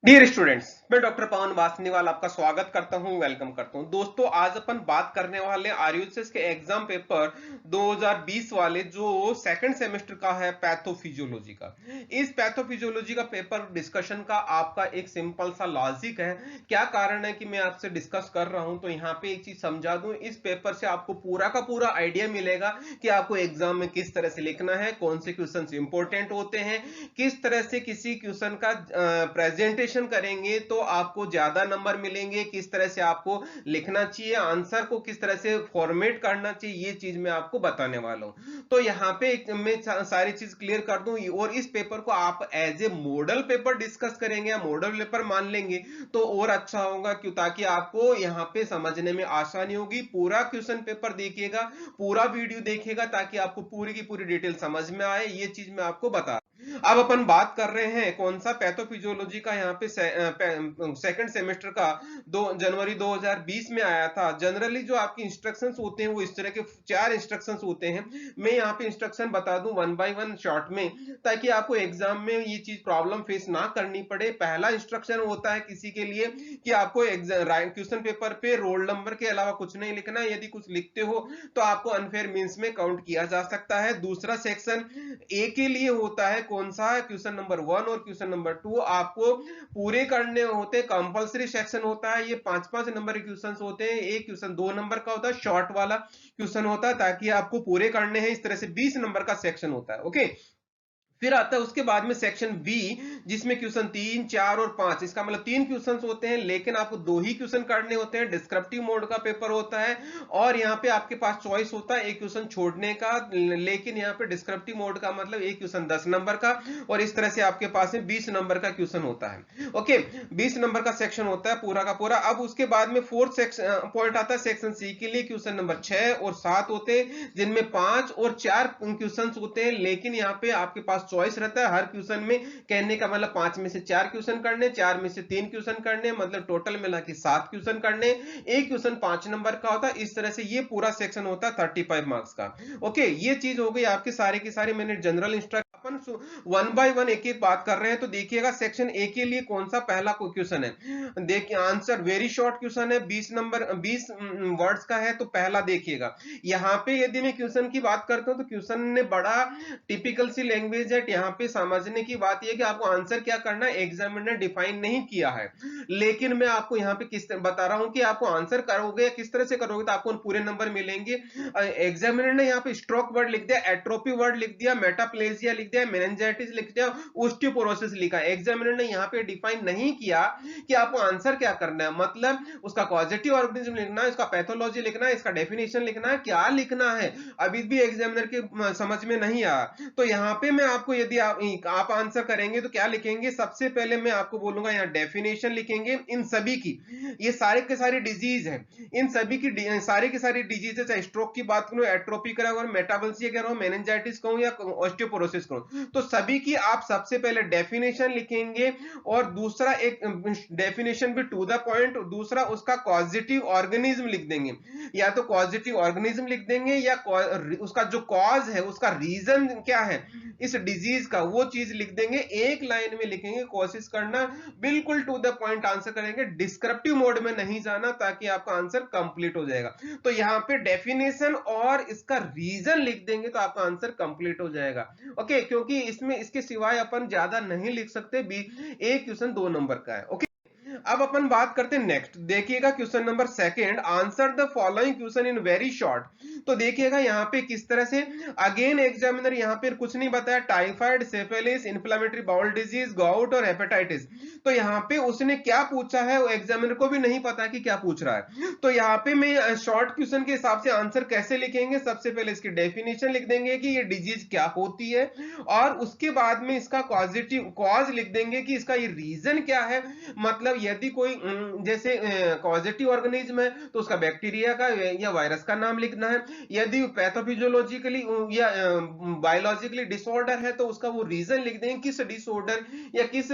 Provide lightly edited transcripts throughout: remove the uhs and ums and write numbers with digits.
Dear students, मैं doctor पवन वासनीवाल आपका स्वागत करता हूं, वेलकम करता हूं। दोस्तों, आज अपन बात करने वाले आरयूएसएस के एग्जाम पेपर 2020 वाले जो सेकंड सेमेस्टर का है पैथोफिजियोलॉजी का। इस पैथोफिजियोलॉजी का पेपर डिस्कशन का आपका एक सिंपल सा लॉजिक है। क्या कारण है कि मैं आपसे डिस्कस कर रहा हूं, तो यहाँ पे एक चीज समझा दूं। इस पेपर से आपको पूरा का पूरा आइडिया मिलेगा कि आपको एग्जाम में किस तरह से लिखना है, कौन से क्वेश्चन इंपॉर्टेंट होते हैं, किस तरह से किसी क्वेश्चन का प्रेजेंटेशन करेंगे तो आपको ज्यादा नंबर मिलेंगे, किस तरह से आपको लिखना चाहिए, आंसर को किस तरह से फॉर्मेट करना चाहिए, ये चीज मैं आपको बताने वाला हूं। तो यहाँ पे मैं सारी चीज क्लियर कर दूं, और इस पेपर को आप as a model paper discuss करेंगे या मॉडल पेपर मान लेंगे तो और अच्छा होगा, क्यों? ताकि आपको यहाँ पे समझने में आसानी होगी। पूरा क्वेश्चन पेपर देखिएगा, पूरा वीडियो देखिएगा, ताकि आपको पूरी की पूरी डिटेल समझ में आए। ये चीज मैं आपको बता। अब अपन बात कर रहे हैं कौन सा पैथोफिजियोलॉजी का। यहाँ पे सेकंड सेमेस्टर का 2 जनवरी 2020 में आया था। जनरली जो आपकी इंस्ट्रक्शंस होते हैं वो इस तरह के 4 इंस्ट्रक्शंस होते हैं। मैं यहाँ पे इंस्ट्रक्शन बता दूं वन बाय वन शॉर्ट में, ताकि आपको एग्जाम में ये चीज प्रॉब्लम फेस ना करनी पड़े। पहला इंस्ट्रक्शन होता है किसी के लिए कि आपको क्वेश्चन पेपर पे रोल नंबर के अलावा कुछ नहीं लिखना है। यदि कुछ लिखते हो तो आपको अनफेयर मींस में काउंट किया जा सकता है। दूसरा सेक्शन ए के लिए होता है, कौन सा है? क्वेश्चन नंबर 1 और क्वेश्चन नंबर 2 आपको पूरे करने होते हैं। कंपलसरी सेक्शन होता है। ये 5-5 नंबर के क्वेश्चंस होते हैं। एक क्वेश्चन 2 नंबर का होता है, शॉर्ट वाला क्वेश्चन होता है, ताकि आपको पूरे करने हैं। इस तरह से 20 नंबर का सेक्शन होता है। ओके, फिर आता है उसके बाद में सेक्शन बी, जिसमें क्वेश्चन 3, 4 और 5, इसका मतलब 3 क्वेश्चन होते हैं, लेकिन आपको 2 ही क्वेश्चन करने होते हैं। डिस्क्रिप्टिव मोड का पेपर होता है, और यहाँ पे आपके पास चॉइस होता है एक क्वेश्चन छोड़ने का। लेकिन यहाँ पे डिस्क्रिप्टिव मोड का मतलब एक क्वेश्चन 10 नंबर का, और इस तरह से आपके पास में 20 नंबर का क्वेश्चन होता है। ओके, 20 नंबर का सेक्शन होता है पूरा का पूरा। अब उसके बाद में फोर्थ सेक्शन पॉइंट आता है सेक्शन सी के लिए। क्वेश्चन नंबर 6 और 7 होते हैं, जिनमें 5 और 4 क्वेश्चन होते हैं, लेकिन यहाँ पे आपके पास चॉइस रहता है हर क्वेश्चन में। कहने का मतलब 5 में से 4 क्वेश्चन करने, 4 में से 3 क्वेश्चन करने, मतलब टोटल मिला के 7 क्वेश्चन करने। एक क्वेश्चन 5 नंबर का होता है। इस तरह से ये पूरा सेक्शन होता है 35 मार्क्स का। ओके, ये चीज हो गई आपकी सारी की सारी। मैंने general instruction upon one by one एक एक बात कर रहे हैं। तो देखिएगा सेक्शन ए के लिए कौन सा पहला क्वेश्चन है। देखिए, आंसर वेरी शॉर्ट क्वेश्चन है, 20 वर्ड्स का है। तो पहला देखिएगा, यहाँ पे यदि मैं क्वेश्चन की बात करता हूं तो क्वेश्चन ने बड़ा टिपिकल सी लैंग्वेज है। यहाँ पे समझने की बात यह कि आपको आंसर क्या करना है, एग्जामिनर डिफाइन नहीं किया है, लेकिन मैं आपको यहाँ पे किस तरह बता रहा हूं कि आपको आंसर करोगे किस तरह से करोगे तो आपको पूरे नंबर मिलेंगे। एग्जामिनर ने यहाँ पे स्ट्रोक वर्ड लिख दिया, एट्रोपी वर्ड लिख दिया, मेटाप्लेजिया लिख दिया, मेनिंजाइटिस लिख दिया, ओस्टियोपोरोसिस लिखा। एग्जामिनर ने यहाँ पे डिफाइन नहीं किया कि आपको आंसर क्या करना है, मतलब उसका कॉजेटिव ऑर्गेनिज्म लिखना है, इसका पैथोलॉजी लिखना है, इसका डेफिनेशन लिखना है, क्या लिखना है, अभी भी एग्जामिनर के समझ में नहीं आया। तो यहाँ पे मैं आपको, यदि आप आंसर करेंगे तो क्या लिखेंगे, सबसे पहले मैं आपको बोलूंगा यहाँ डेफिनेशन लिखेंगे इन सभी की। ये सारे के सारे डिजीज है, इन सभी की सारे के सारे डिजीज है। चाहे स्ट्रोक की बात करूं, एट्रोपी करा, मेटाबल्सिया कह रहा हूं, मेनिंजाइटिस कहूं या ऑस्टियोपोरोसिस कहूं, तो सभी की आप सबसे पहले डेफिनेशन लिखेंगे। और दूसरा एक डेफिनेशन भी टू द पॉइंट, दूसरा उसका कॉजेटिव ऑर्गेनिज्म लिख देंगे। या तो कॉजेटिव ऑर्गेनिज्म लिख देंगे, या उसका जो कॉज है, उसका रीजन क्या है इस डिजीज का, वो चीज लिख देंगे। एक लाइन में लिखेंगे। कोशिश करना बिल्कुल टू द पॉइंट आंसर करेंगे, डिस्क्रिप्टिव मोड में नहीं जाना, ताकि आपका आंसर कंप्लीट हो जाएगा। तो यहाँ पे डेफिनेशन और इसका रीजन लिख देंगे तो आपका आंसर कंप्लीट हो जाएगा। ओके, क्योंकि इसमें इसके सिवाय अपन ज्यादा नहीं लिख सकते। एक क्वेश्चन 2 नंबर का है। ओके, अब अपन बात करते हैं नेक्स्ट। देखिएगा question number second, answer the following question in very short. तो देखिएगा यहाँ पे किस तरह से, अगेन एग्जामिनर यहाँ पे कुछ नहीं बताया, typhoid, syphilis, inflammatory bowel disease, gout और हेपेटाइटिस। तो यहाँ पे उसने क्या पूछा है वो एग्जामिनर को भी नहीं पता कि क्या पूछ रहा है। तो यहाँ पे मैं शॉर्ट क्वेश्चन के हिसाब से आंसर कैसे लिखेंगे, सबसे पहले इसकी डेफिनेशन लिख देंगे कि ये डिजीज क्या होती है, और उसके बाद में इसका कॉजेटिव कॉज लिख देंगे कि इसका ये रीजन क्या है। मतलब यदि कोई जैसे पॉजिटिव ऑर्गेनिज्म है तो उसका बैक्टीरिया का या वायरस का नाम लिखना है। यदि पैथोफिजियोलॉजिकली या बायोलॉजिकली डिसऑर्डर है तो उसका वो रीजन लिख देंगे, किस डिसऑर्डर या किस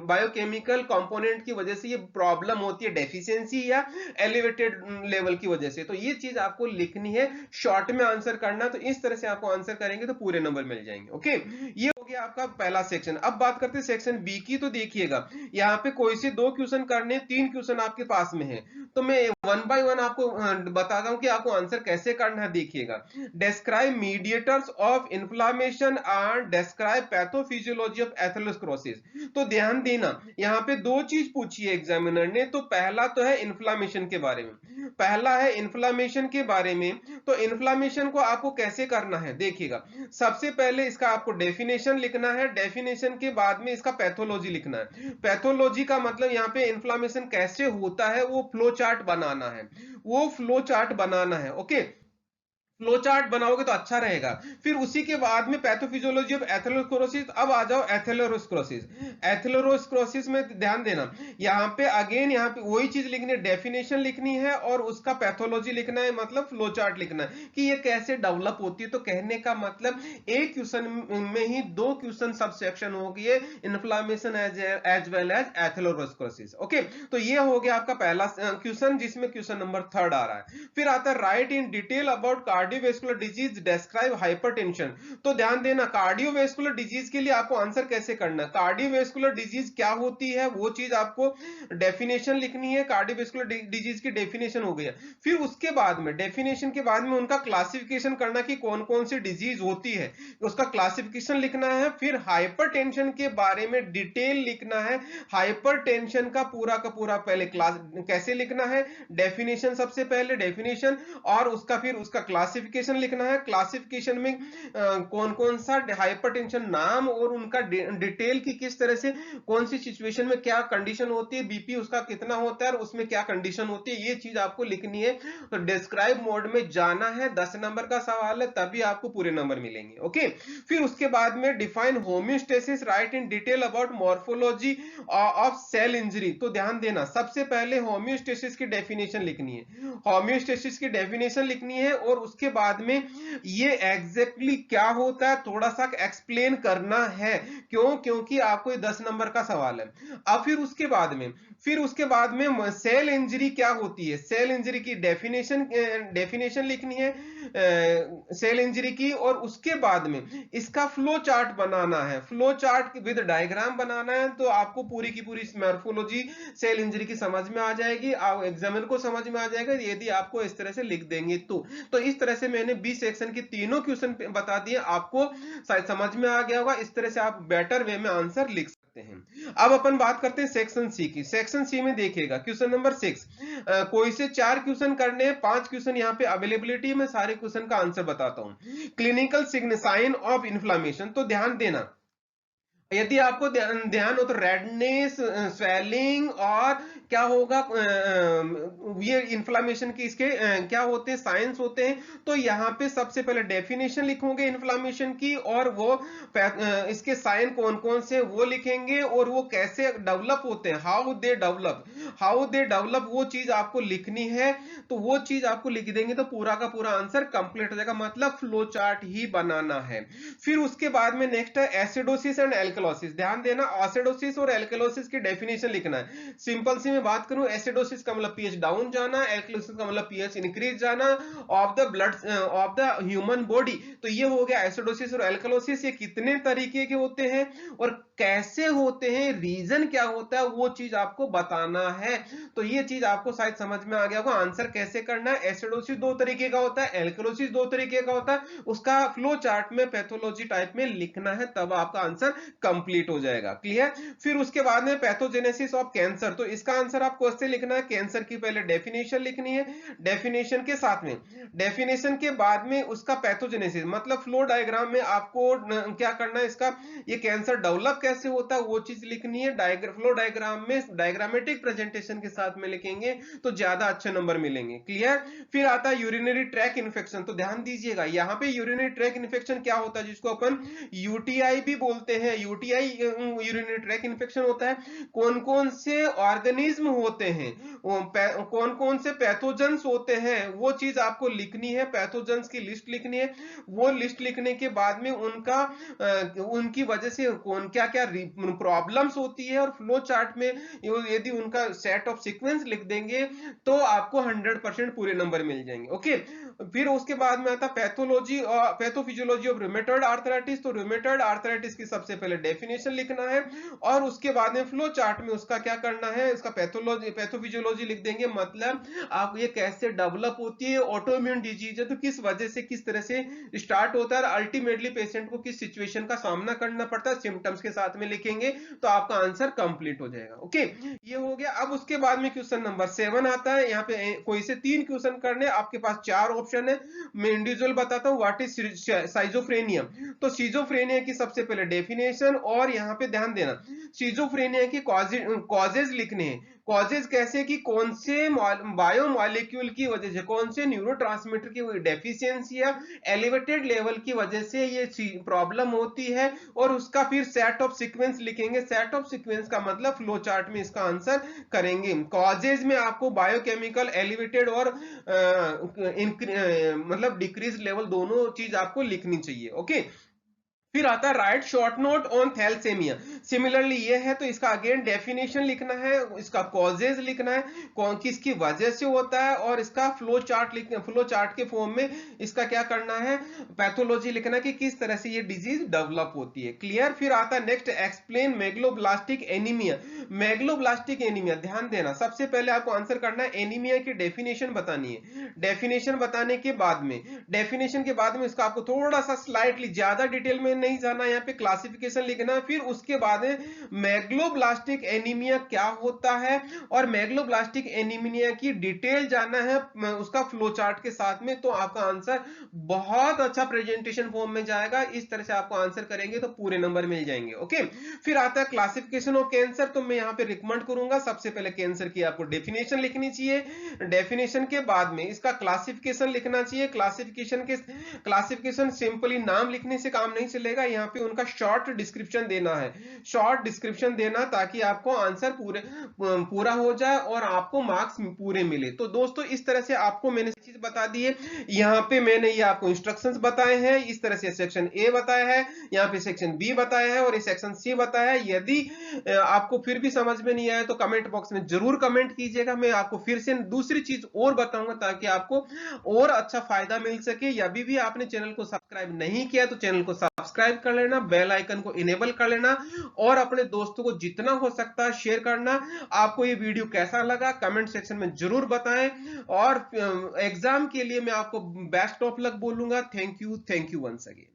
बायोकेमिकल कंपोनेंट की वजह से ये प्रॉब्लम होती है, डेफिशिएंसी या एलिवेटेड लेवल की वजह से। तो ये चीज आपको लिखनी है, शॉर्ट में आंसर करना। तो इस तरह से आपको आंसर करेंगे तो पूरे नंबर मिल जाएंगे। ओके, ये हो गया आपका पहला सेक्शन। अब बात करते हैं सेक्शन बी की। तो देखिएगा यहाँ पे कोई से 2 क्वेश्चन करने, 3 क्वेश्चन आपके पास में है, तो मैं वन बाय वन आपको बताता हूं कि आपको आंसर कैसे करना है। देखिएगा, describe mediators of inflammation and describe pathophysiology of atherosclerosis. तो ध्यान देना, यहाँ पे 2 चीज पूछी है एग्जामिनर ने। तो पहला तो है इन्फ्लामेशन के बारे में, पहला है इन्फ्लामेशन के बारे में। तो इन्फ्लामेशन को आपको कैसे करना है, देखिएगा, सबसे पहले इसका आपको डेफिनेशन लिखना है, डेफिनेशन के बाद में इसका पैथोलॉजी लिखना है। पैथोलॉजी का मतलब यहाँ पे इन्फ्लामेशन कैसे होता है वो फ्लो चार्ट बनाना है, वो फ्लो चार्ट बनाना है। ओके, फ्लो चार्ट बनाओगे तो अच्छा रहेगा। फिर उसी के बाद में पैथोफिजियोलॉजी ऑफ एथेरोस्क्लेरोसिस। अब आ जाओ एथेरोस्क्लेरोसिस। एथेरोस्क्लेरोसिस में ध्यान देना, यहाँ पे अगेन यहाँ पे वही चीज लिखनी है, डेफिनेशन लिखनी है और उसका पैथोलॉजी लिखना है, मतलब फ्लो चार्ट लिखना है कि ये कैसे डेवलप होती है। तो कहने का मतलब एक क्वेश्चन में ही 2 क्वेश्चन सब सेक्शन हो गए, inflammation as well as atherosclerosis. Okay, तो ये हो गया आपका पहला क्वेश्चन, जिसमें क्वेश्चन नंबर 3 आ रहा है। फिर आता है right in detail about cardiovascular disease describe hypertension. तो ध्यान देना, कार्डियोवैस्कुलर डिजीज के लिए आपको आंसर कैसे करना है, कार्डियोवैस्कुलर डिजीज क्या होती है वो चीज आपको डेफिनेशन लिखनी है। कार्डियोवैस्कुलर डिजीज की डेफिनेशन हो गया। फिर उसके बाद में डेफिनेशन के बाद में उनका क्लासिफिकेशन करना कि कौन कौन सी डिजीज होती है, उसका क्लासिफिकेशन लिखना है। फिर हाइपरटेंशन के बारे में डिटेल लिखना है, हाइपरटेंशन का पूरा पहले क्लास कैसे लिखना है, डेफिनेशन सबसे पहले डेफिनेशन, और उसका फिर उसका क्लासिफिकेशन लिखना है। क्लासिफिकेशन में कौन कौन सा हाइपरटेंशन नाम और उनका डिटेल की किस तरह से कौन सी सिचुएशन में क्या कंडीशन होती है, बीपी उसका कितना होता है और उसमें क्या कंडीशन होती है, ये चीज आपको लिखनी है। तो डिस्क्राइब मोड में जाना है, 10 नंबर का सवाल है, तभी आपको पूरे नंबर मिलेंगे। ओके, फिर उसके बाद में define homeostasis, right in detail about morphology of cell injury. तो ध्यान देना, सबसे पहले होम्योस्टेसिस की डेफिनेशन लिखनी है, होम्योस्टेसिस की डेफिनेशन लिखनी है और उसके बाद में ये एग्जैक्टली क्या होता है थोड़ा सा एक्सप्लेन करना है। क्यों, क्योंकि आपको ये 10 नंबर का सवाल है। अब फिर उसके बाद में सेल इंजरी क्या होती है, सेल इंजरी की डेफिनेशन लिखनी है सेल इंजरी की, और उसके बाद में इसका फ्लो चार्ट बनाना है, फ्लो चार्ट विद डायग्राम बनाना है। तो आपको पूरी की पूरी मॉर्फोलॉजी सेल इंजरी की समझ में आ जाएगी, एग्जामिनर को समझ में आ जाएगा यदि आपको इस तरह से लिख देंगे तो इस तरह से मैंने बी सेक्शन के तीनों क्वेश्चन बता दिए, आपको शायद समझ में आ गया होगा। इस तरह से आप बेटर वे में आंसर लिख सकते हैं। अब अपन बात करते हैं सेक्शन सी की। सेक्शन सी में देखिएगा क्वेश्चन नंबर 6, कोई से 4 क्वेश्चन करने हैं, 5 क्वेश्चन यहाँ पे अवेलेबिलिटी में, सारे क्वेश्चन का आंसर बताता हूं। Clinical sign of inflammation. तो ध्यान देना, यदि आपको ध्यान हो तो रेडनेस, स्वेलिंग और क्या होगा, ये इन्फ्लामेशन की इसके क्या होते हैं, साइंस होते हैं। तो यहाँ पे सबसे पहले डेफिनेशन लिखोगे इन्फ्लामेशन की, और वो इसके साइन कौन कौन से वो लिखेंगे, और वो कैसे डेवलप होते हैं, हाउ दे डेवलप, वो चीज आपको लिखनी है। तो वो चीज आपको लिख देंगे तो पूरा का पूरा आंसर कंप्लीट हो जाएगा, मतलब फ्लो चार्ट ही बनाना है। फिर उसके बाद में नेक्स्ट है एसिडोसिस एंड एल्कलोसिस। ध्यान देना, एसिडोसिस और एल्कलोसिस की डेफिनेशन लिखना है। सिंपल सी मैं बात करूं, एसिडोसिस का मतलब पीएच डाउन जाना, एल्कलोसिस का मतलब पीएच इंक्रीज जाना of the blood of the human body. तो ये हो गया एसिडोसिस और एल्कलोसिस। ये कितने तरीके के होते हैं और कैसे होते हैं, रीजन क्या होता है, वो चीज आपको बताना है। तो ये चीज आपको शायद समझ में आ गया होगा। आंसर कैसे करना है, एसिडोसिस 2 तरीके का होता है, एल्कलोसिस 2 तरीके का होता है, उसका फ्लो चार्ट में पैथोलॉजी टाइप में लिखना है, तब आपका आंसर कंप्लीट हो जाएगा। क्लियर। फिर उसके बाद में पैथोजेनेसिस ऑफ कैंसर। तो इसका आंसर आंसर आपको ऐसे लिखना है, कैंसर की पहले डेफिनेशन लिखनी है, डेफिनेशन के साथ में, डेफिनेशन के बाद में उसका पैथोजेनेसिस मतलब फ्लो डायग्राम में आपको क्या करना है, इसका ये कैंसर डेवलप कैसे होता है वो चीज लिखनी है। फ्लो डायग्राम में डायग्रामेटिक प्रेजेंटेशन के साथ में लिखेंगे तो ज्यादा अच्छे नंबर मिलेंगे। क्लियर। फिर आता है यूरिनरी ट्रैक इन्फेक्शन। तो ध्यान दीजिएगा यहाँ पे यूरिनरी ट्रैक इन्फेक्शन क्या होता है, जिसको अपन यूटीआई भी बोलते हैं। यूटीआई यूरिनरी ट्रैक इन्फेक्शन होता है, कौन कौन से ऑर्गेनिज्म होते हैं, कौन कौन से पैथोजेंस होते हैं वो चीज आपको लिखनी है, पैथोजेंस की लिस्ट लिखनी है। वो लिस्ट लिखने के बाद में उनकी वजह से कौन क्या क्या प्रॉब्लम्स होती है, और फ्लो चार्ट में यदि उनका सेट ऑफ सीक्वेंस लिख देंगे तो आपको 100% पूरे नंबर मिल जाएंगे। ओके। फिर उसके बाद में आता पैथोलॉजी और पैथोफिजियोलॉजी ऑफ रूमेटॉइड आर्थराइटिस। तो रूमेटॉइड आर्थराइटिस की सबसे पहले डेफिनेशन लिखना है, और उसके बाद में फ्लो चार्ट में उसका क्या करना है, इसका पैथोलॉजी पैथोफिजियोलॉजी लिख देंगे, मतलब आप ये कैसे डेवलप होती है, ऑटोइम्यून डिजीज है तो किस वजह से किस तरह से स्टार्ट होता है, अल्टीमेटली पेशेंट को किस सिचुएशन का सामना करना पड़ता है, सिम्टम्स के साथ में लिखेंगे तो आपका आंसर कंप्लीट हो जाएगा। ओके, ये हो गया। अब उसके बाद में क्वेश्चन नंबर 7 आता है। यहाँ पे कोई से 3 क्वेश्चन करने, आपके पास 4 ऑप्शन है, मैं इंडिविजुअल बताता हूँ। What is schizophrenia. तो सीजोफ्रेनिया की सबसे पहले डेफिनेशन, और यहाँ पे ध्यान देना सीजोफ्रेनिया की कॉजेज लिखने हैं। कॉजेज कैसे कि कौन से बायोमॉलिक्यूल की वजह से, कौन से न्यूरोट्रांसमीटर की डेफिशिएंसी या एलिवेटेड लेवल की वजह से ये प्रॉब्लम होती है, और उसका फिर सेट ऑफ सीक्वेंस लिखेंगे। सेट ऑफ सीक्वेंस का मतलब फ्लो चार्ट में इसका आंसर करेंगे। कॉजेज में आपको बायोकेमिकल एलिवेटेड और मतलब डिक्रीज लेवल दोनों चीज आपको लिखनी चाहिए। ओके। फिर आता है write short note on thalassemia. Similarly ये है तो इसका अगेन डेफिनेशन लिखना है, इसका कॉजेज लिखना है, कौन किसकी वजह से होता है, और इसका फ्लो चार्ट लिखना, फ्लो चार्ट के फॉर्म में इसका क्या करना है, पैथोलॉजी लिखना है कि किस तरह से ये डिजीज डेवलप होती है। क्लियर। फिर आता है next, explain megaloblastic anaemia. Megaloblastic anaemia, ध्यान देना सबसे पहले आपको आंसर करना है, एनीमिया की डेफिनेशन बतानी है। डेफिनेशन बताने के बाद में, डेफिनेशन के बाद में इसका आपको थोड़ा सा स्लाइटली ज्यादा डिटेल में नहीं जाना, यहाँ पे क्लासिफिकेशन लिखना है। फिर उसके बाद मेगलोब्लास्टिक एनीमिया क्या होता है, और मेगलोब्लास्टिक एनीमिया की डिटेल जानना है उसका फ्लो चार्ट के साथ में, तो आपका आंसर बहुत अच्छा प्रेजेंटेशन फॉर्म में जाएगा। इस तरह से आपको आंसर करेंगे तो पूरे नंबर मिल जाएंगे। ओके। फिर आता है क्लासिफिकेशन ऑफ कैंसर। तो मैं यहाँ पे रिकमेंड करूंगा सबसे पहले कैंसर की आपको डेफिनेशन लिखनी चाहिए, डेफिनेशन के बाद में इसका क्लासिफिकेशन लिखना चाहिए। क्लासिफिकेशन सिंपली नाम लिखने से काम नहीं चलेगा, यहाँ पे उनका शॉर्ट डिस्क्रिप्शन देना है, शॉर्ट डिस्क्रिप्शन देना, ताकि आपको आंसर पूरा हो जाए और आपको मार्क्स पूरे मिले। तो दोस्तों इस तरह से आपको मैंने चीज बता दी है। यहाँ पे मैंने ये आपको इंस्ट्रक्शंस बताए हैं, इस तरह से सेक्शन ए बताया है, यहाँ पे सेक्शन बी बताया है, और ये सेक्शन सी बताया है। यदि आपको फिर भी समझ में नहीं आया तो कमेंट बॉक्स में जरूर कमेंट कीजिएगा, मैं आपको फिर से दूसरी चीज और बताऊंगा ताकि आपको और अच्छा फायदा मिल सके। अभी भी आपने चैनल को सब्सक्राइब नहीं किया तो चैनल को सब्सक्राइब कर लेना, बेल आइकन को इनेबल कर लेना, और अपने दोस्तों को जितना हो सकता है शेयर करना। आपको ये वीडियो कैसा लगा कमेंट सेक्शन में जरूर बताएं, और एग्जाम के लिए मैं आपको बेस्ट ऑफ लक बोलूंगा। Thank you once again.